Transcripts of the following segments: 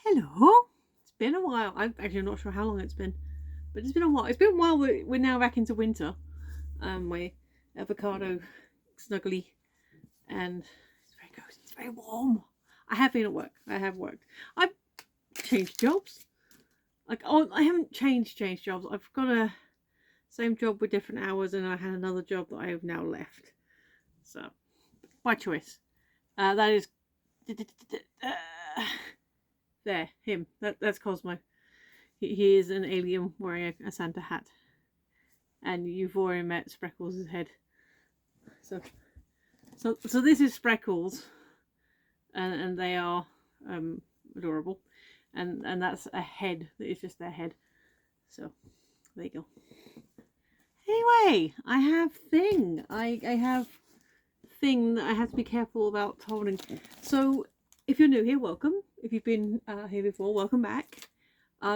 Hello. It's been a while. I'm actually not sure how long it's been, but it's been a while. It's been a while. We're now back into winter. My avocado snuggly, and it's very cozy. It's very warm. I have been at work. I have worked. I've changed jobs. I haven't changed jobs. I've got a same job with different hours, and I had another job that I have now left. So, by choice. That is. There, him. That's Cosmo. He is an alien wearing a Santa hat. And you've already met Spreckles' head. So this is Spreckles, and they are adorable, and that's a head. That is just their head. So there you go. Anyway, I have thing. I have thing that I have to be careful about holding. So if you're new here, welcome. If you've been here before, welcome back.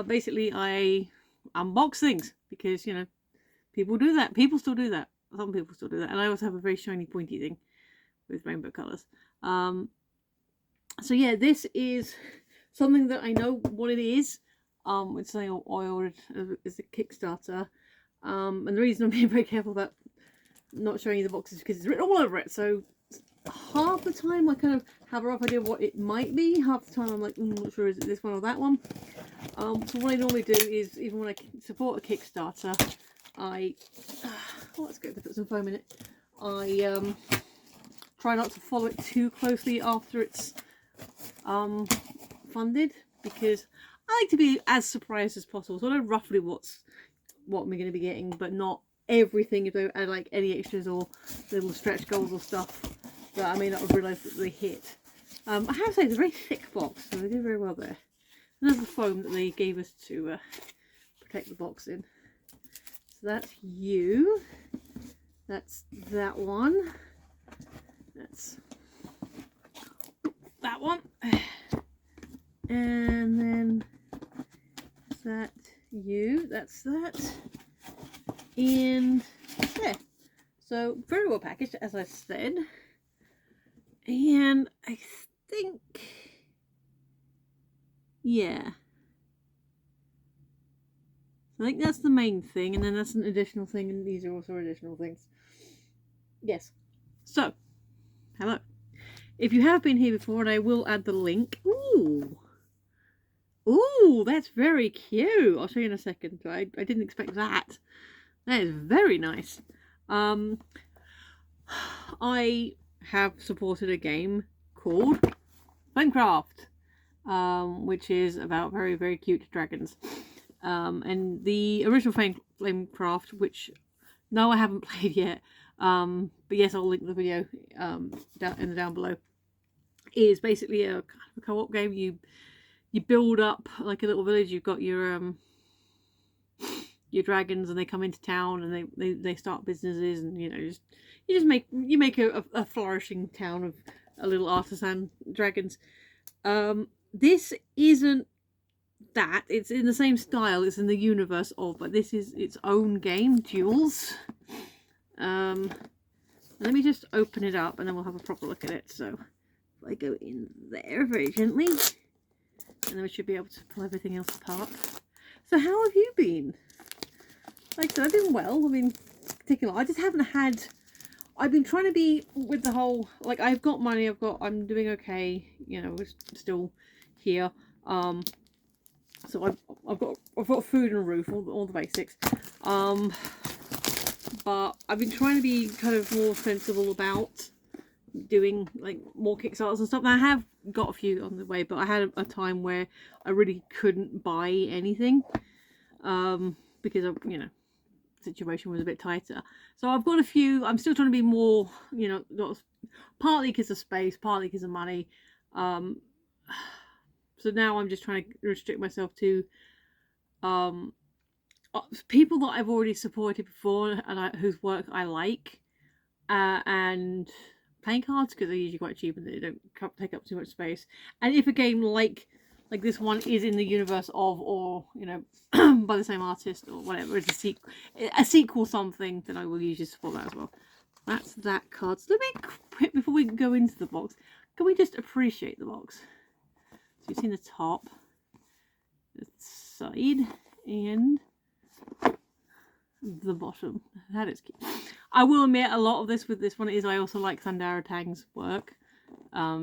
Basically, I unbox things because people do that. People still do that. Some people still do that, and I also have a very shiny, pointy thing with rainbow colours. So yeah, this is something that I know what it is. It's something I ordered as a Kickstarter. And the reason I'm being very careful about not showing you the box is because it's written all over it. So half the time I kind of have a rough idea of what it might be. Half the time I'm like, not sure, is it this one or that one? So what I normally do is, even when I support a Kickstarter, let's go to put some foam in it. I try not to follow it too closely after it's funded, because I like to be as surprised as possible. So I know roughly what I'm going to be getting, but not everything. If I add like any extras or little stretch goals or stuff that I may not have realised that they hit. I have to say, it's a very thick box, so they did very well there. And there's the foam that they gave us to protect the box in. So that's you. That's that one. That's that one. And then is that you. That's that. And there. So very well packaged, as I said. And I think, yeah, I think that's the main thing, and then that's an additional thing, and these are also additional things. Yes. So, hello. If you have been here before, and I will add the link. Ooh, that's very cute. I'll show you in a second. I didn't expect that. That is very nice. I have supported a game called Flamecraft, which is about very, very cute dragons. And the original Flamecraft, which no, I haven't played yet, but yes, I'll link the video down below, is basically a co-op game. You build up like a little village. You've got your dragons, and they come into town, and they start businesses, and you make a flourishing town of a little artisan dragons. This isn't that. It's in the same style. It's in the universe of, but this is its own game, Duels. Let me just open it up, and then we'll have a proper look at it. So if I go in there very gently, and then we should be able to pull everything else apart. So how have you been? Like I said, I've been well. I mean, particularly, I just haven't had. I've been trying to be with the whole, like, I've got money. I'm doing okay. We're still here. So I've got food and a roof, all the basics. But I've been trying to be kind of more sensible about doing like more Kickstarters and stuff. And I have got a few on the way, but I had a time where I really couldn't buy anything because of situation was a bit tighter. So I've got a few. I'm still trying to be more, partly because of space, partly because of money. So now I'm just trying to restrict myself to people that I've already supported before and whose work I like, and playing cards, because they're usually quite cheap and they don't take up too much space. And if a game like this one is in the universe of, or by the same artist or whatever, it's a sequel something, then I will usually support that as well. That's that card. So let me, before we go into the box, can we just appreciate the box? So you've seen the top. side and the bottom. That is cute. I will admit a lot of this with this one is I also like Sandara Tang's work.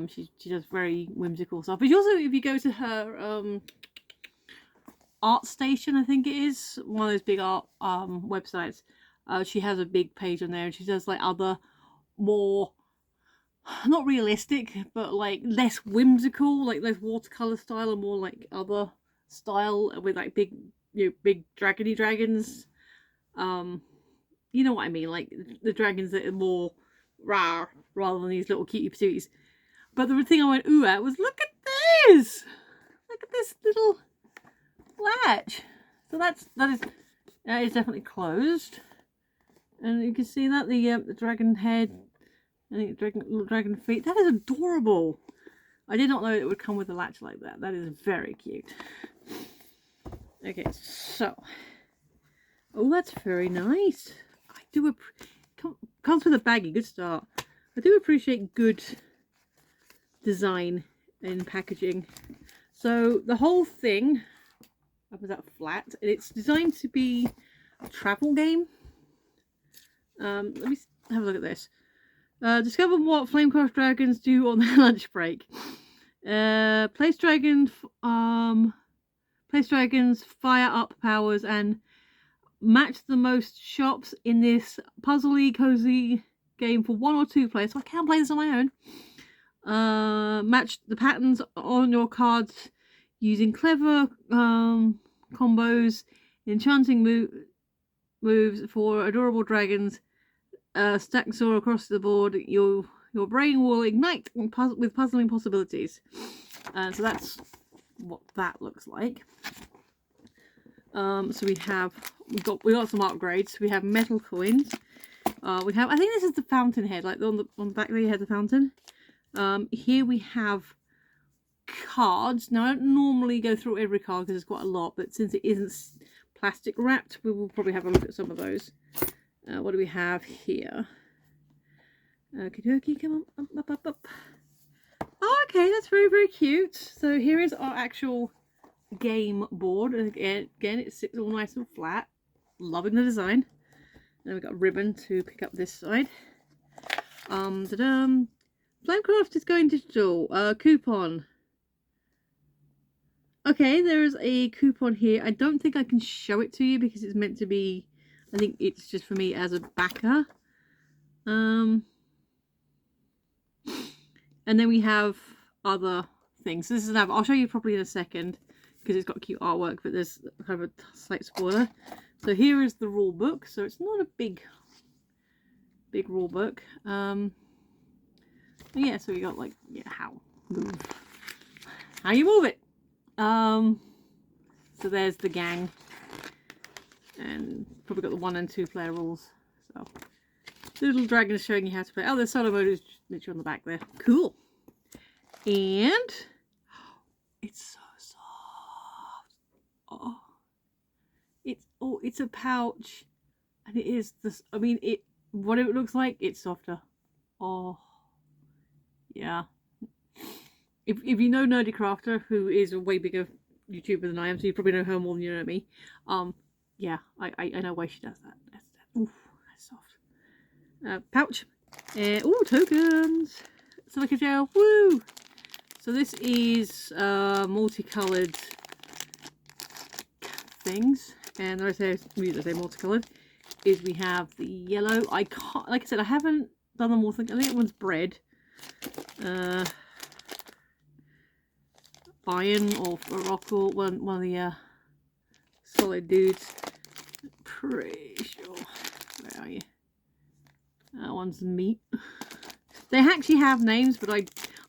She does very whimsical stuff. But she also, if you go to her Art Station, I think it is, one of those big art websites, she has a big page on there, and she does like other more, not realistic, but like less whimsical, like less watercolor style, and more like other style with like big, you know, big dragony dragons. You know what I mean, like the dragons that are more rah rather than these little cutie patooties. But the thing I went ooh at was, look at this! Look at this little latch. So that is definitely closed, and you can see that the dragon head and the little dragon feet. That is adorable. I did not know it would come with a latch like that. That is very cute. Okay, so oh, that's very nice. I do comes with a baggie. Good start. I do appreciate good design in packaging. So the whole thing was that flat, and it's designed to be a travel game. Let me have a look at this. Discover what Flamecraft dragons do on their lunch break. Place dragons, fire up powers, and match the most shops in this puzzly cozy game for 1 or 2 players. So I can't play this on my own. Match the patterns on your cards using clever combos, enchanting moves for adorable dragons. Stacks all across the board. Your brain will ignite with puzzling possibilities. So that's what that looks like. So we got some upgrades. We have metal coins. We have, I think this is the fountain head, like on the back there you had the fountain. Here we have cards. Now I don't normally go through every card because there's quite a lot, but since it isn't plastic wrapped, we will probably have a look at some of those. What do we have here? Okie dokie, come on, up. Oh, okay, that's very, very cute. So here is our actual game board. Again, it sits all nice and flat. Loving the design. Then we've got a ribbon to pick up this side. Ta-dum. Flamecraft is going digital. Coupon. Okay, there is a coupon here. I don't think I can show it to you because it's meant to be, I think it's just for me as a backer. And then we have other things. So this is I'll show you properly in a second because it's got cute artwork, but there's kind of a slight spoiler. So here is the rule book. So it's not a big rule book. Yeah, so we got like, yeah, how you move it. So there's the gang, and probably got the 1 and 2 player rules. So the little dragon is showing you how to play. Oh, the solo mode is literally on the back there. Cool. And it's so soft. It's a pouch, and it is this. I mean, what it looks like, it's softer. Oh, yeah. If you know Nerdy Crafter, who is a way bigger YouTuber than I am, so you probably know her more than you know me. Yeah, I know why she does that. Ooh, that's soft. Pouch. Ooh, tokens. Silica gel. Woo! So this is multicolored things, and the reason I say multicolored is we have the yellow. I can't, like I said, I haven't done them all. I think that one's bread. Iron or rock, or one of the solid dudes. Pretty sure. Where are you? That one's meat. They actually have names, but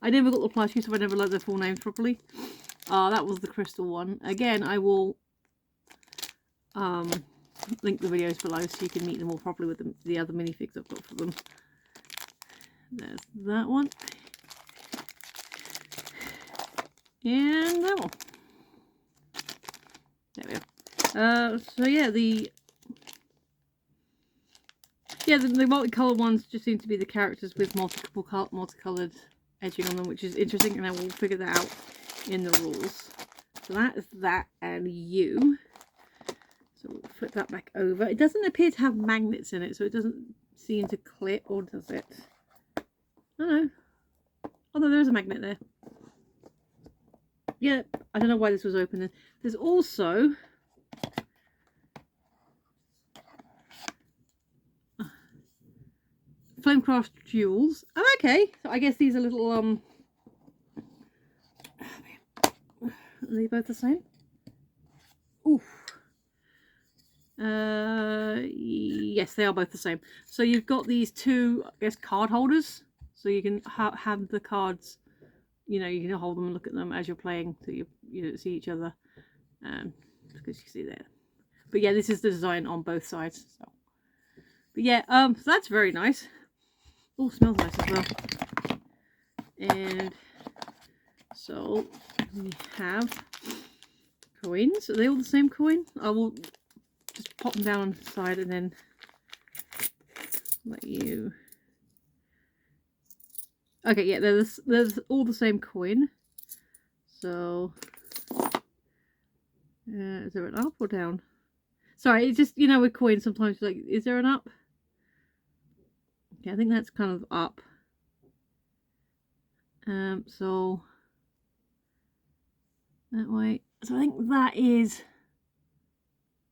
I never got the plushies, so I never learned their full names properly. That was the crystal one. Again, I will link the videos below so you can meet them all properly with the other minifigs I've got for them. There's that one. And that one. There we go. So yeah, the multicolored ones just seem to be the characters with multicolored edging on them, which is interesting, and I will figure that out in the rules. So that is that and you. So we'll flip that back over. It doesn't appear to have magnets in it, so it doesn't seem to clip, or does it? I don't know. Although there is a magnet there. Yeah, I don't know why this was open then. There's also Flamecraft jewels. Oh, okay. So I guess these are little are they both the same? Oof. Yes, they are both the same. So you've got these two, I guess, card holders. So you can have the cards, you know, you can hold them and look at them as you're playing, so you don't see each other. Because you see there. But yeah, this is the design on both sides. So. But yeah, so that's very nice. Oh, smells nice as well. And so we have coins. Are they all the same coin? I will just pop them down on the side and then let you. Okay, yeah, there's all the same coin. So is there an up or down? Sorry, it's just, you know, with coins sometimes like, is there an up? Okay, I think that's kind of up. So that way. So I think that is.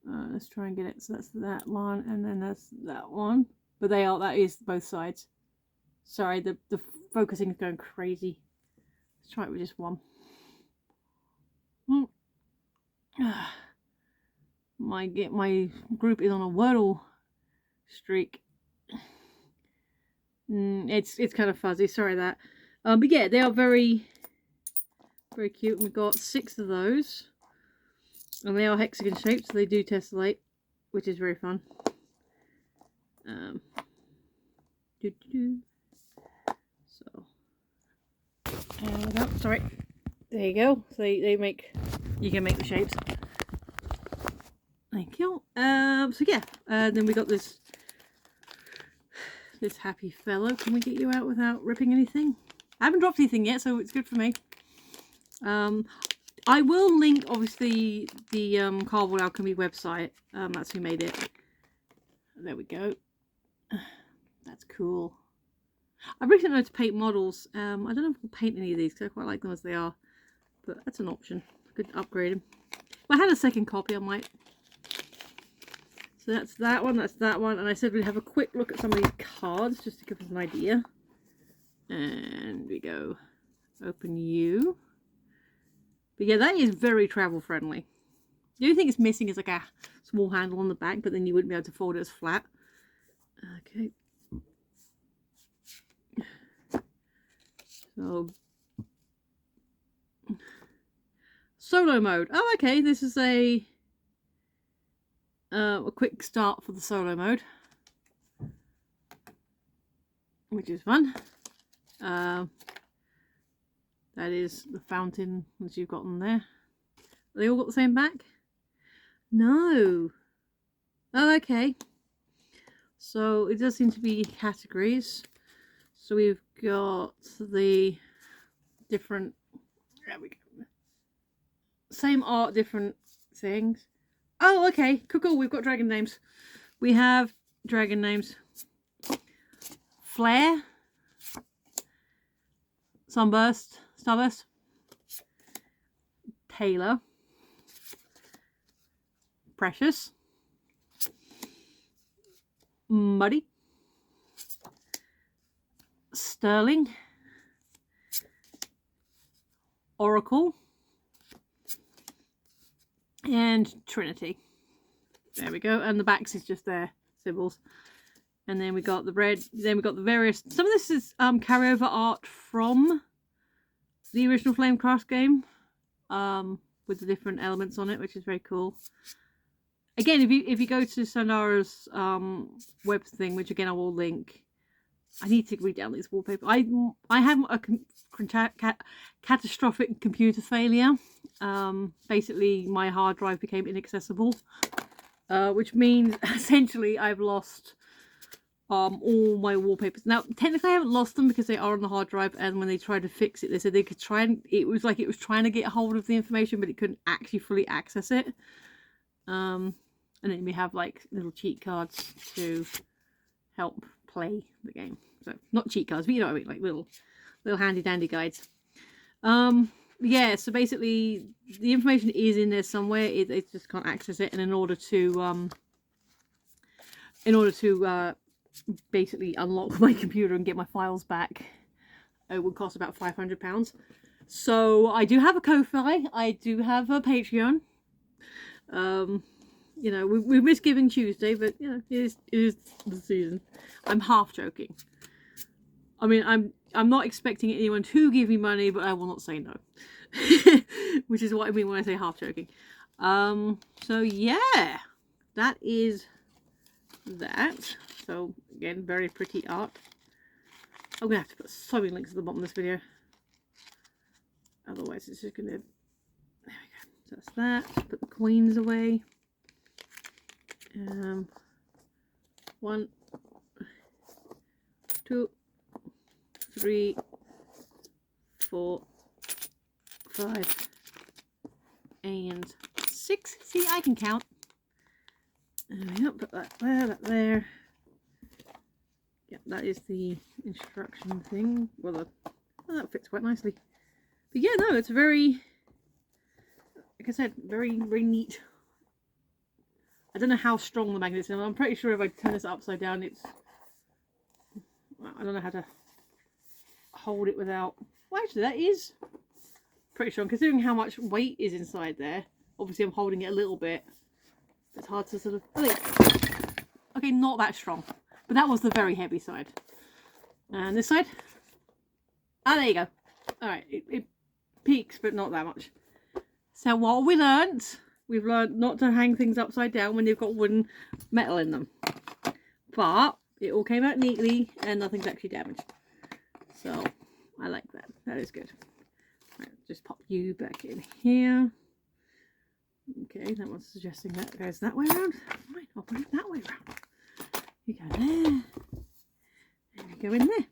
Let's try and get it. So that's that one, and then that's that one. But they are. That is both sides. Sorry, the focusing is going crazy. Let's try it with just one. My group is on a Wordle streak. It's kind of fuzzy. Sorry that. But yeah, they are very cute. And we've got 6 of those, and they are hexagon shaped, so they do tessellate, which is very fun. So, oh, sorry. There you go. So they make, you can make the shapes. Thank you. So yeah, then we got this happy fellow. Can we get you out without ripping anything? I haven't dropped anything yet, so it's good for me. I will link, obviously, the Cardboard Alchemy website. That's who made it. There we go. That's cool. I recently learned to paint models. I don't know if I'll paint any of these because I quite like them as they are. But that's an option. I could upgrade them. If I had a second copy, I might. So that's that one, that's that one. And I said we'd have a quick look at some of these cards just to give us an idea. And we go. Open you. But yeah, that is very travel friendly. The only thing it's missing is like a small handle on the back, but then you wouldn't be able to fold it as flat. Okay. So solo mode. Oh, okay. This is a quick start for the solo mode, which is fun. That is the fountain that you've got on there. They all got the same back? No. Oh, okay. So it does seem to be categories. So we've got the different, there we go. Same art, different things. Oh, okay. Cool. We've got dragon names. We have dragon names. Flare. Sunburst. Starburst. Taylor. Precious. Muddy. Sterling. Oracle. And Trinity. There we go. And the backs is just their symbols. And then we got the red. Then we got the various. Some of this is carryover art from the original Flamecraft game, with the different elements on it, which is very cool. Again, if you go to Sandara's web thing, which again I will link. I need to read down this wallpaper. I had a catastrophic computer failure. Basically, my hard drive became inaccessible, which means essentially I've lost all my wallpapers. Now, technically I haven't lost them because they are on the hard drive, and when they tried to fix it, they said they could try and, it was like it was trying to get hold of the information, but it couldn't actually fully access it. And then we have like little cheat cards to help play the game. So, not cheat cards, but you know what I mean, like little handy dandy guides. Yeah, so basically the information is in there somewhere, it just can't access it, and in order to basically unlock my computer and get my files back, it would cost about £500. So I do have a Ko-Fi, I do have a Patreon. You know, we missed Giving Tuesday, but you know, it is the season. I'm half joking. I mean, I'm not expecting anyone to give me money, but I will not say no. Which is what I mean when I say half joking. So yeah, that is that. So again, very pretty art. I'm gonna have to put so many links at the bottom of this video, otherwise it's just gonna, there we go. So that's that. Put the coins away. 1, 2, 3, 4, 5, and 6. See, I can count. And we don't put that there. Yeah, that is the instruction thing. Well, that fits quite nicely. But yeah, no, it's very, like I said, very, very neat. I don't know how strong the magnet is. I'm pretty sure if I turn this upside down, it's, well, I don't know how to hold it without, well, actually that is pretty strong considering how much weight is inside there. Obviously I'm holding it a little bit, it's hard to sort of, okay, not that strong, but that was the very heavy side. And this side, ah, there you go. All right, it peaks, but not that much. So what we learnt, we've learned not to hang things upside down when they've got wooden metal in them, but it all came out neatly and nothing's actually damaged. So I like that. That is good. Right, just pop you back in here. Okay, that one's suggesting that goes that way around. Fine, I'll put it that way around. You go there. And you go in there.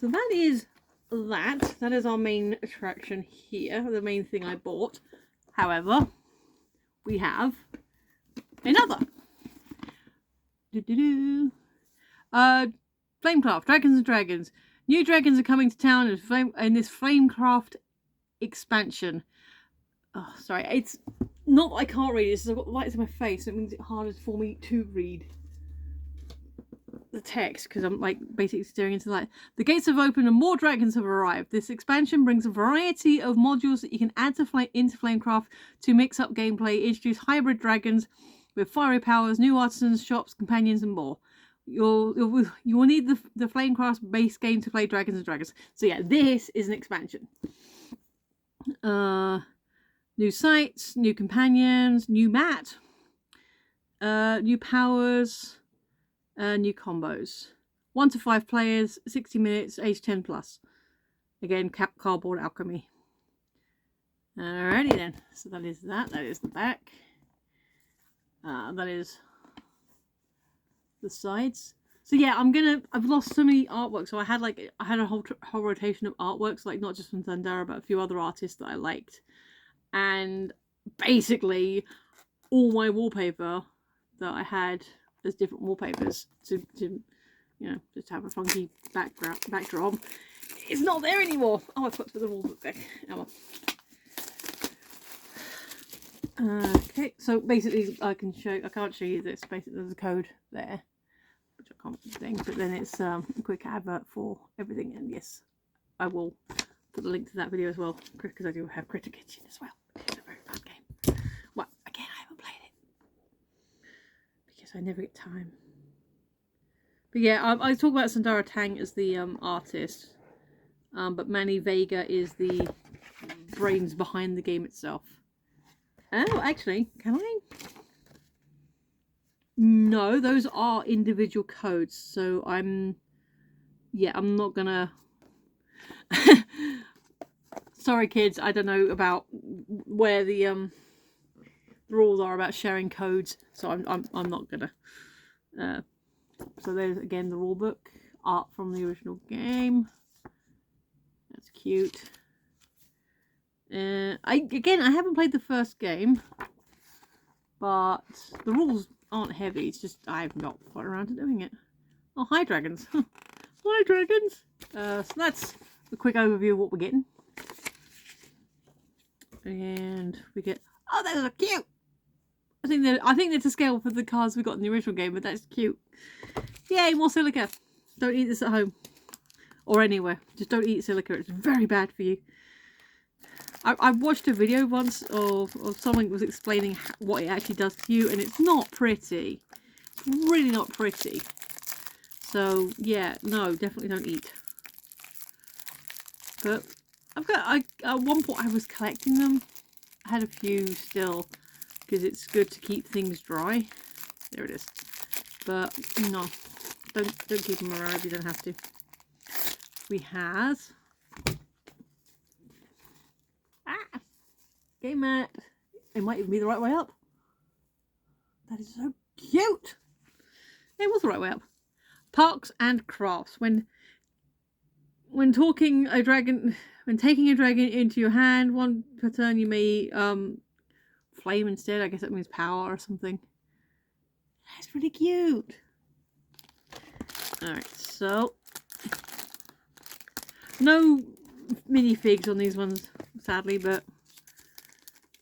So that is that. That is our main attraction here. The main thing I bought. However, we have another. Flamecraft, Dragons and Dragons. New dragons are coming to town in this Flamecraft expansion. Oh, sorry, it's not that I can't read this. I've got lights in my face, so it makes it harder for me to read the text because I'm like basically staring into the light. The gates have opened and more dragons have arrived. This expansion brings a variety of modules that you can add to into Flamecraft to mix up gameplay, introduce hybrid dragons with fiery powers, new artisans, shops, companions, and more. You will need the Flamecraft base game to play Dragons and Dragons. So yeah, this is an expansion. New sites, new companions, new mat, new powers, new combos. 1 to 5 players, 60 minutes, age 10 plus. Again, cardboard alchemy. Alrighty then. So that is that. That is the back. That is the sides. So yeah, I've lost so many artworks. So I had a whole rotation of artworks, like not just from Thundara, but a few other artists that I liked. And basically all my wallpaper that I had as different wallpapers to you know, just have a funky backdrop is not there anymore. Oh, I forgot to put the wallbook back. Oh well. Okay, so basically I can't show you this. Basically there's a code there, which I can't think, but then it's a quick advert for everything, and yes, I will put the link to that video as well, because I do have Critter Kitchen as well. It's a very fun game. Well, again, I haven't played it because I never get time. But yeah, I talk about Sandara Tang as the artist, but Manny Vega is the brains behind the game itself. Oh, actually, can I? No, those are individual codes, so I'm not gonna sorry kids, I don't know about where the rules are about sharing codes, so I'm not gonna So there's again the rule book, art from the original game. That's cute. I haven't played the first game, but the rules aren't heavy. It's just I've not got around to doing it. Oh, hi dragons! Hi dragons! So that's a quick overview of what we're getting, and we get. Oh, those are cute. I think they're to scale for the cards we got in the original game, but that's cute. Yay, more silica! Don't eat this at home or anywhere. Just don't eat silica. It's very bad for you. I watched a video once of someone was explaining what it actually does to you, and it's not pretty. It's really not pretty. So yeah, no, definitely don't eat. But at one point I was collecting them. I had a few still because it's good to keep things dry. There it is. But no, don't keep them around if you don't have to. We have game mat. It might even be the right way up. That is so cute. It was the right way up. Parks and crafts. When taking a dragon into your hand, one per turn you may flame instead. I guess that means power or something. That's really cute. Alright, so no minifigs on these ones, sadly, but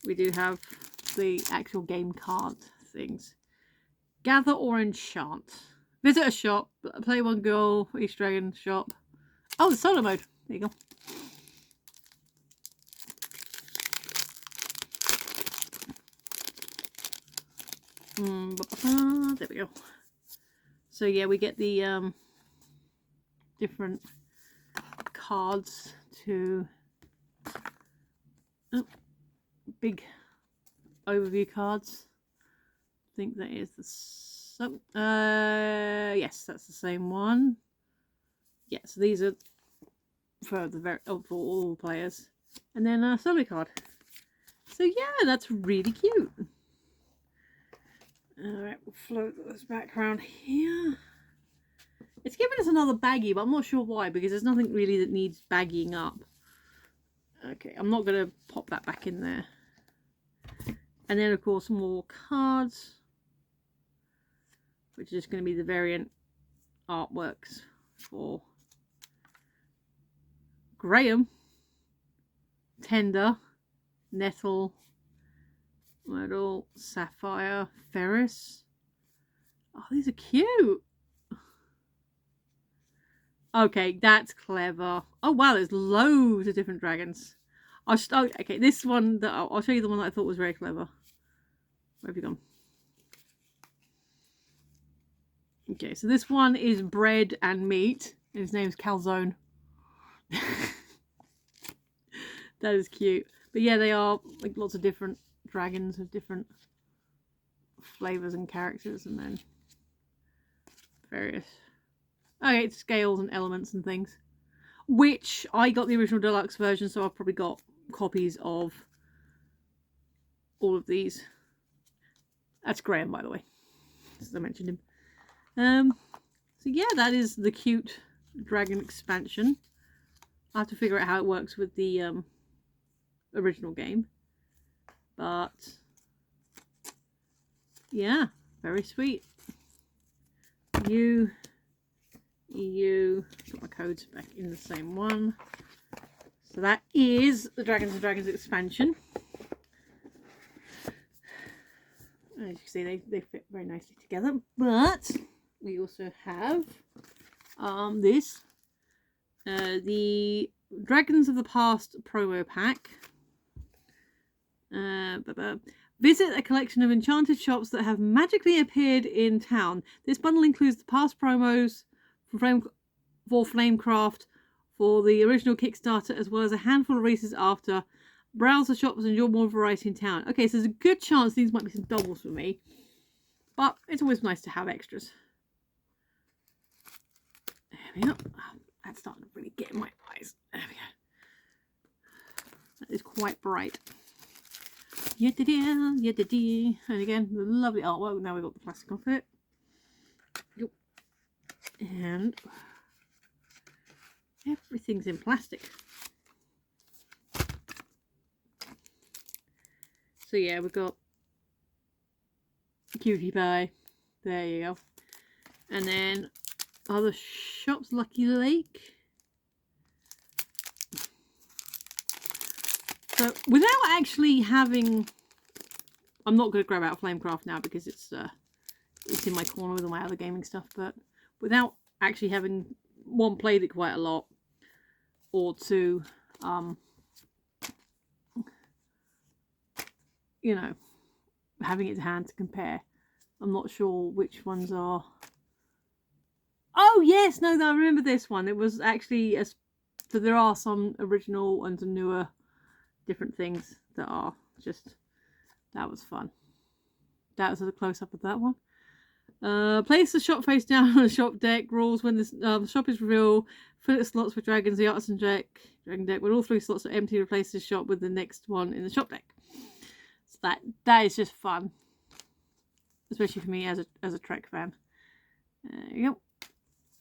we do have the actual game card things. Gather or enchant. Visit a shop. Play one girl for each dragon shop. Oh, the solo mode. There you go. There we go. So yeah, we get the different cards to big overview cards. I think that is the yes, that's the same one. Yeah, so these are for for all players, and then a solo card. So yeah, that's really cute. Alright, we'll float this back around here. It's giving us another baggie, but I'm not sure why, because there's nothing really that needs bagging up. Okay, I'm not going to pop that back in there. And then, of course, more cards, which is just going to be the variant artworks for Graham, Tender, Nettle, Myrtle, Sapphire, Ferris. Oh, these are cute. Okay, that's clever. Oh wow, there's loads of different dragons. Okay, this one that I'll show you the one that I thought was very clever. Where have you gone? Okay, so this one is bread and meat, and his name's Calzone. That is cute. But yeah, they are like lots of different dragons of different flavors and characters, and then various scales and elements and things, which I got the original deluxe version, so I've probably got copies of all of these. That's Graham, by the way, as I mentioned him. So yeah, that is the cute dragon expansion. I have to figure out how it works with the original game, but yeah, very sweet. EU, put my codes back in the same one. So that is the Dragons and Dragons expansion. As you can see, they fit very nicely together. But we also have this, the Dragons of the Past promo pack. Visit a collection of enchanted shops that have magically appeared in town. This bundle includes the past promos for Flamecraft, for the original Kickstarter, as well as a handful of releases after. Browse the shops and enjoy more variety in town. Okay, so there's a good chance these might be some doubles for me, but it's always nice to have extras. There we go. Oh, that's starting to really get in my eyes. There we go. That is quite bright. And again, the lovely artwork. Now we've got the plastic off it. And everything's in plastic. So yeah, we've got Cutie Pie. There you go. And then other shops, Lucky Lake. So without actually having, I'm not going to grab out Flamecraft now because it's in my corner with all my other gaming stuff. But without actually having, one, played it quite a lot, or two, you know, having it to hand to compare, I'm not sure which ones are. Oh yes, no, I remember this one. It was actually so there are some original and some newer different things that are just, that was fun. That was a close up of that one. Place the shop face down on the shop deck. Rules: when the shop is revealed, fill its slots with dragons. The artisan dragon deck. When all 3 slots are empty, replace the shop with the next one in the shop deck. So that is just fun, especially for me as a Trek fan. There you go.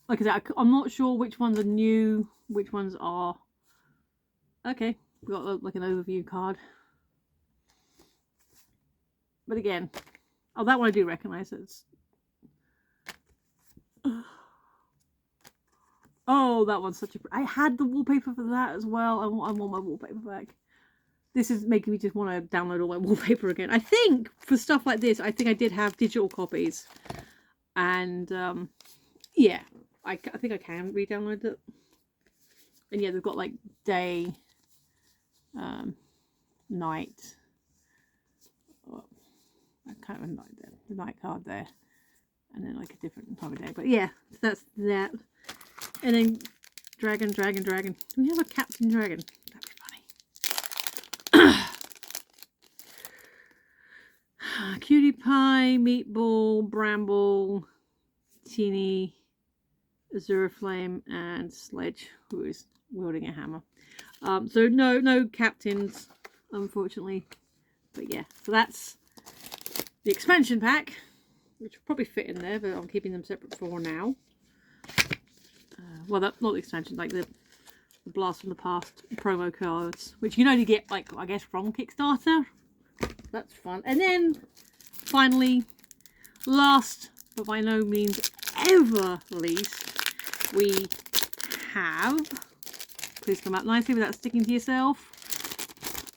Like I said, I'm not sure which ones are new, which ones are. Okay, we've got like an overview card. But again, oh, that one I do recognise. It's. Oh, that one's such a. I had the wallpaper for that as well. I want my wallpaper back. This is making me just want to download all my wallpaper again. I think for stuff like this, I think I did have digital copies, and yeah, I think I can re-download it. And yeah, they've got like day, night. Oh, kind of a night there, the night card there, and then like a different time of day. But yeah, that's that. And then dragon. Do we have a Captain Dragon? That'd be funny. Cutie Pie, Meatball, Bramble, Teeny, Azure Flame, and Sledge, who is wielding a hammer. So no captains, unfortunately. But yeah, so that's the expansion pack, which will probably fit in there, but I'm keeping them separate for now. Well, that's not the expansion, like the Blast from the Past promo cards, which you can only get, like, I guess, from Kickstarter. That's fun. And then, finally, last but by no means ever least, we have, please come out nicely without sticking to yourself,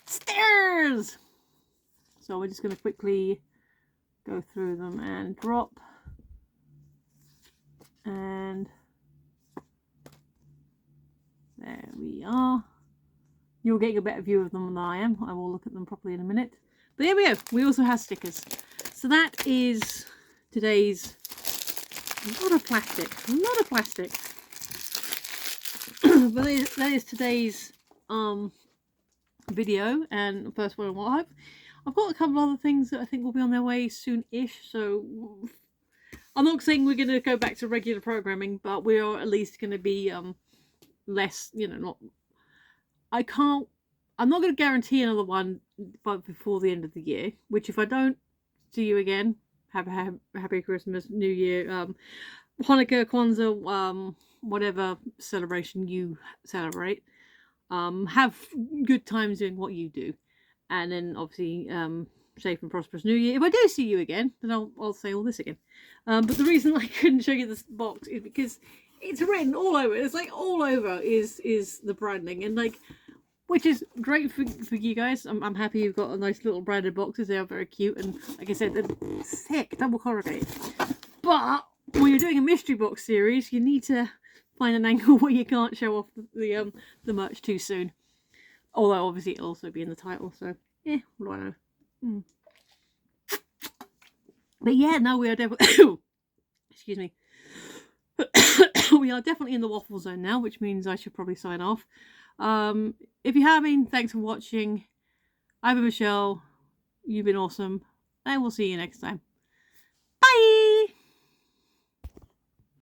stairs! So we're just going to quickly go through them and drop. And there we are. You're getting a better view of them than I am. I will look at them properly in a minute. But there we go. We also have stickers. So that is today's, a lot of plastic. But that is today's video and first one on what I hope. I've got a couple of other things that I think will be on their way soon-ish. So I'm not saying we're going to go back to regular programming, but we are at least going to be less, you know, I'm not going to guarantee another one but before the end of the year, which if I don't see you again, have a happy Christmas, New Year, Hanukkah, Kwanzaa, whatever celebration you celebrate, have good times doing what you do, and then obviously safe and prosperous New Year. If I do see you again, then I'll say all this again. But the reason I couldn't show you this box is because it's written all over. It's like all over is the branding, and like, which is great for you guys. I'm happy you've got a nice little branded boxes. They are very cute, and like I said, they're thick, double corrugated. But when you're doing a mystery box series, you need to find an angle where you can't show off the merch too soon. Although obviously it'll also be in the title, so yeah, what do I know? But yeah, no, we are definitely excuse me. We are definitely in the waffle zone now, which means I should probably sign off. If you have been, thanks for watching. I've been Michelle. You've been awesome. And we'll see you next time. Bye!